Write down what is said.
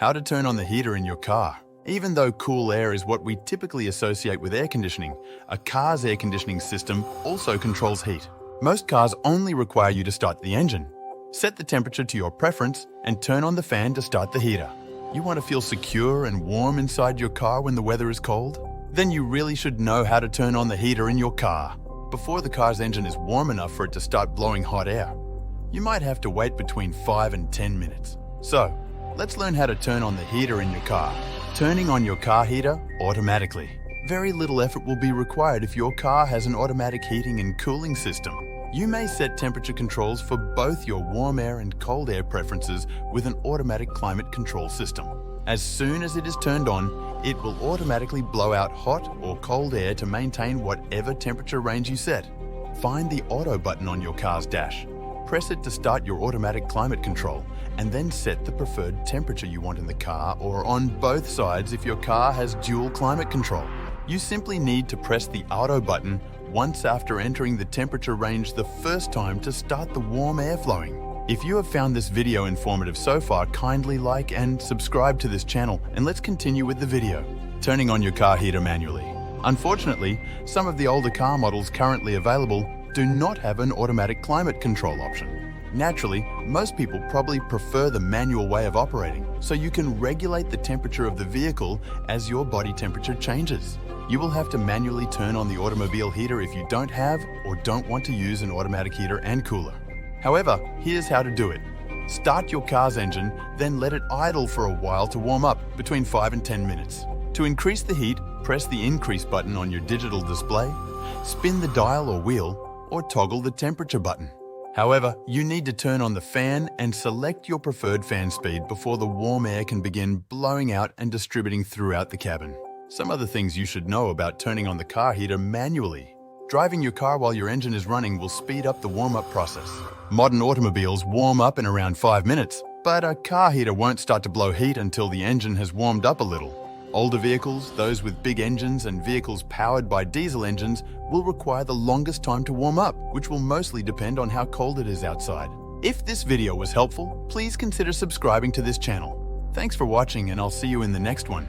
How to turn on the heater in your car. Even though cool air is what we typically associate with air conditioning, a car's air conditioning system also controls heat. Most cars only require you to start the engine. Set the temperature to your preference and turn on the fan to start the heater. You want to feel secure and warm inside your car when the weather is cold? Then you really should know how to turn on the heater in your car before the car's engine is warm enough for it to start blowing hot air. You might have to wait between 5 and 10 minutes. So, let's learn how to turn on the heater in your car. Turning on your car heater automatically. Very little effort will be required if your car has an automatic heating and cooling system. You may set temperature controls for both your warm air and cold air preferences with an automatic climate control system. As soon as it is turned on, it will automatically blow out hot or cold air to maintain whatever temperature range you set. Find the auto button on your car's dash. Press it to start your automatic climate control, and then set the preferred temperature you want in the car or on both sides if your car has dual climate control. You simply need to press the auto button once after entering the temperature range the first time to start the warm air flowing. If you have found this video informative so far, kindly like and subscribe to this channel, and let's continue with the video. Turning on your car heater manually. Unfortunately, some of the older car models currently available do not have an automatic climate control option. Naturally, most people probably prefer the manual way of operating, so you can regulate the temperature of the vehicle as your body temperature changes. You will have to manually turn on the automobile heater if you don't have or don't want to use an automatic heater and cooler. However, here's how to do it. Start your car's engine, then let it idle for a while to warm up, between 5 and 10 minutes. To increase the heat, press the increase button on your digital display, spin the dial or wheel, or toggle the temperature button. However, you need to turn on the fan and select your preferred fan speed before the warm air can begin blowing out and distributing throughout the cabin. Some other things you should know about turning on the car heater manually. Driving your car while your engine is running will speed up the warm-up process. Modern automobiles warm up in around 5 minutes, but a car heater won't start to blow heat until the engine has warmed up a little. Older vehicles, those with big engines and vehicles powered by diesel engines, will require the longest time to warm up, which will mostly depend on how cold it is outside. If this video was helpful, please consider subscribing to this channel. Thanks for watching, and I'll see you in the next one.